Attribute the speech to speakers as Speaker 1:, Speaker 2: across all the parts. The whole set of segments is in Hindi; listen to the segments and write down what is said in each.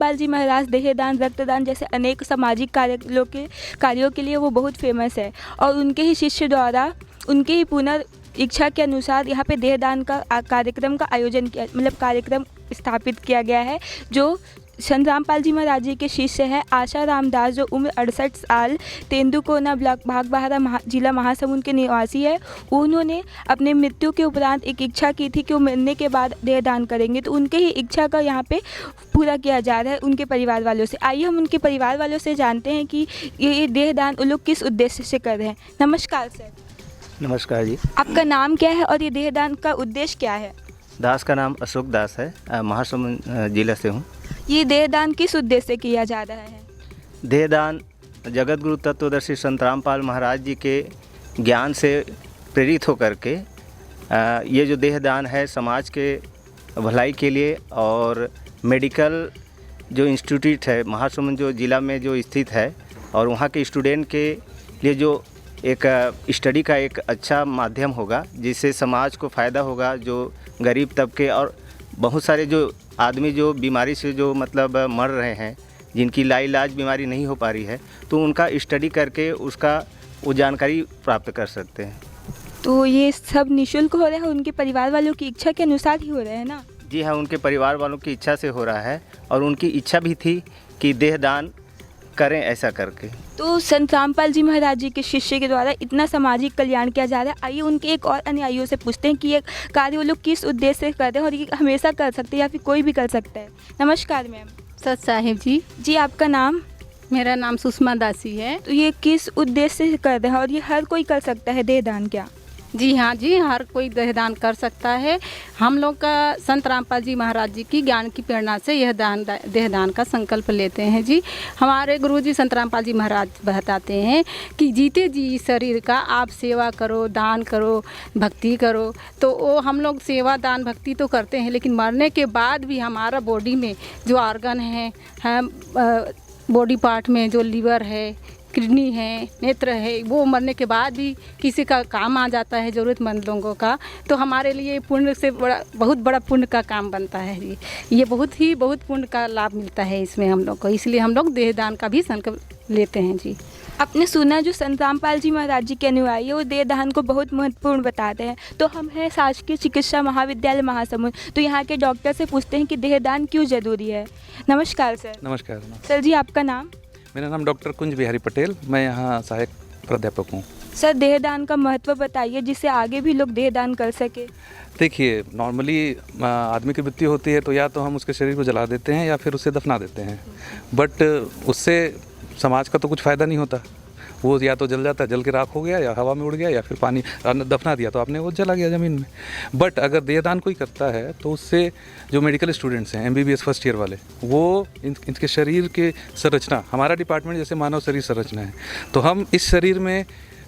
Speaker 1: पाल जी महाराज देहदान, रक्तदान जैसे अनेक सामाजिक कार्यों के लिए वो बहुत फेमस है और उनके ही शिष्य द्वारा उनके ही इच्छा के अनुसार यहाँ पे देहदान का कार्यक्रम का आयोजन किया, मतलब कार्यक्रम स्थापित किया गया है। जो संत रामपाल जी महाराज जी के शिष्य हैं आशा रामदास, जो उम्र 68 साल, तेंदुकोना ब्लॉक भागबाहरा जिला महासमुंद के निवासी है। उन्होंने अपने मृत्यु के उपरांत एक इच्छा की थी कि वो मरने के बाद देहदान करेंगे, तो उनके ही इच्छा का यहाँ पे पूरा किया जा रहा है उनके परिवार वालों से। आइए हम उनके परिवार वालों से जानते हैं कि ये देहदान उन लोग किस उद्देश्य से कर रहे हैं। नमस्कार सर।
Speaker 2: नमस्कार जी।
Speaker 1: आपका नाम क्या है और ये देहदान का उद्देश्य क्या है?
Speaker 2: दास का नाम अशोक दास है, महासमुंद जिला से हूँ।
Speaker 1: ये देहदान किस उद्देश्य से किया जा रहा है?
Speaker 2: देहदान जगत गुरु तत्वदर्शी संत रामपाल महाराज जी के ज्ञान से प्रेरित होकर के ये जो देहदान है समाज के भलाई के लिए, और मेडिकल जो इंस्टीट्यूट है महासमुंद जो ज़िला में जो स्थित है, और वहाँ के स्टूडेंट के लिए जो एक स्टडी का एक अच्छा माध्यम होगा, जिससे समाज को फ़ायदा होगा। जो गरीब तबके और बहुत सारे जो आदमी जो बीमारी से जो मतलब मर रहे हैं, जिनकी लाइलाज बीमारी नहीं हो पा रही है, तो उनका स्टडी करके उसका वो जानकारी प्राप्त कर सकते हैं।
Speaker 1: तो ये सब निःशुल्क हो रहा है, उनके परिवार वालों की इच्छा के अनुसार ही हो रहा है ना?
Speaker 2: जी हाँ, उनके परिवार वालों की इच्छा से हो रहा है, और उनकी इच्छा भी थी कि देहदान करें ऐसा करके।
Speaker 1: तो संत रामपाल जी महाराज जी के शिष्य के द्वारा इतना सामाजिक कल्याण किया जा रहा है। आइए उनके एक और अनुयायियों से पूछते हैं कि ये कार्य वो लोग किस उद्देश्य से कर रहे हैं और ये हमेशा कर सकते हैं या फिर कोई भी कर सकता है। नमस्कार मैम।
Speaker 3: सत साहिब जी।
Speaker 1: जी आपका नाम?
Speaker 3: मेरा नाम सुषमा दासी है।
Speaker 1: तो ये किस उद्देश्य से कर रहे हैं और ये हर कोई कर सकता है देहदान क्या?
Speaker 3: जी हाँ जी, हर कोई देहदान कर सकता है। हम लोग का संत रामपाल जी महाराज जी की ज्ञान की प्रेरणा से यह देहदान का संकल्प लेते हैं जी। हमारे गुरु जी संत रामपाल जी महाराज बताते हैं कि जीते जी शरीर का आप सेवा करो, दान करो, भक्ति करो। तो वो हम लोग सेवा दान भक्ति तो करते हैं, लेकिन मरने के बाद भी हमारा बॉडी में जो ऑर्गन है, बॉडी पार्ट में जो लीवर है, किडनी है, नेत्र है, वो मरने के बाद भी किसी का काम आ जाता है, ज़रूरतमंद लोगों का। तो हमारे लिए पुण्य से बहुत बड़ा पुण्य का काम बनता है जी। ये बहुत पुण्य का लाभ मिलता है इसमें हम लोग को, इसलिए हम लोग देहदान का भी संकल्प लेते हैं जी।
Speaker 1: आपने सुना जो संत रामपाल जी महाराज जी के अनुयायी है वो देहदान को बहुत महत्वपूर्ण बताते हैं। तो हम हैं शासकीय चिकित्सा महाविद्यालय महासमुंद, तो यहाँ के डॉक्टर से पूछते हैं कि देहदान क्यों ज़रूरी है। नमस्कार सर।
Speaker 4: नमस्कार
Speaker 1: सर जी आपका नाम?
Speaker 4: मेरा नाम डॉक्टर कुंज बिहारी पटेल, मैं यहाँ सहायक प्राध्यापक हूँ।
Speaker 1: सर देहदान का महत्व बताइए जिससे आगे भी लोग देहदान कर सके।
Speaker 4: देखिए, नॉर्मली आदमी की मृत्यु होती है तो या तो हम उसके शरीर को जला देते हैं या फिर उसे दफना देते हैं, बट उससे समाज का तो कुछ फ़ायदा नहीं होता। वो या तो जल जाता है, जल के राख हो गया, या हवा में उड़ गया, या फिर पानी दफना दिया तो आपने वो जला गया ज़मीन में। बट अगर देहदान कोई करता है तो उससे जो मेडिकल स्टूडेंट्स हैं, MBBS फर्स्ट ईयर वाले, वो इनके शरीर के संरचना, हमारा डिपार्टमेंट जैसे मानव शरीर संरचना है, तो हम इस शरीर में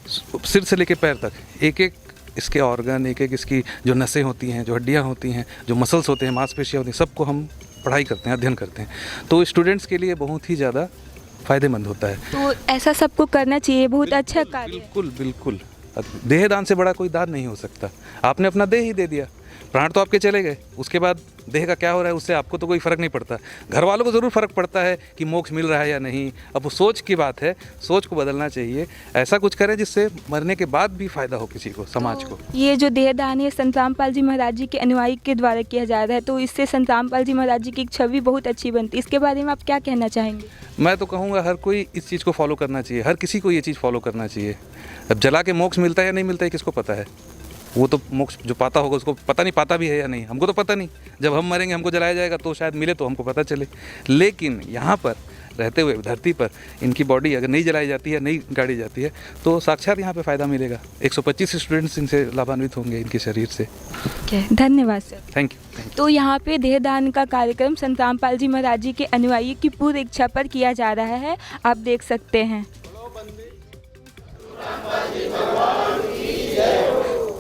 Speaker 4: सिर से लेकर पैर तक एक एक इसके ऑर्गन, एक एक इसकी जो नसें होती हैं, जो हड्डियाँ होती हैं, जो मसल्स होते हैं, मांसपेशियाँ होती हैं, सबको हम पढ़ाई करते हैं, अध्ययन करते हैं। तो स्टूडेंट्स के लिए बहुत ही ज़्यादा फ़ायदेमंद होता है।
Speaker 1: तो ऐसा सबको करना चाहिए, बहुत अच्छा कार्य है।
Speaker 4: बिल्कुल बिल्कुल, देहदान से बड़ा कोई दान नहीं हो सकता। आपने अपना देह ही दे दिया, प्राण तो आपके चले गए, उसके बाद देह का क्या हो रहा है उससे आपको तो कोई फ़र्क नहीं पड़ता। घर वालों को ज़रूर फ़र्क पड़ता है कि मोक्ष मिल रहा है या नहीं। अब वो सोच की बात है, सोच को बदलना चाहिए। ऐसा कुछ करें जिससे मरने के बाद भी फ़ायदा हो किसी को, समाज को।
Speaker 1: ये जो देहदान है संत रामपाल जी महाराज जी के अनुयायी के द्वारा किया जा रहा है, तो इससे संत रामपाल जी महाराज जी की एक छवि बहुत अच्छी बनती है। इसके बारे में आप क्या कहना चाहेंगे?
Speaker 4: मैं तो कहूँगा हर कोई इस चीज़ को फॉलो करना चाहिए, हर किसी को ये चीज़ फॉलो करना चाहिए। अब जला के मोक्ष मिलता है या नहीं मिलता है किसको पता है? वो तो मोक्ष जो पाता होगा उसको पता नहीं, पाता भी है या नहीं, हमको तो पता नहीं। जब हम मरेंगे हमको जलाया जाएगा तो शायद मिले तो हमको पता चले। लेकिन यहाँ पर रहते हुए धरती पर इनकी बॉडी अगर नहीं जलाई जाती है, नहीं गाड़ी जाती है, तो साक्षात यहाँ पे फ़ायदा मिलेगा। 125 स्टूडेंट्स इनसे लाभान्वित होंगे, इनके शरीर से।
Speaker 1: धन्यवाद सर।
Speaker 4: Thank you.
Speaker 1: तो यहाँ पे देहदान का कार्यक्रम संत रामपाल जी महाराज जी के अनुयायी की पूर्ण इच्छा पर किया जा रहा है, आप देख सकते हैं।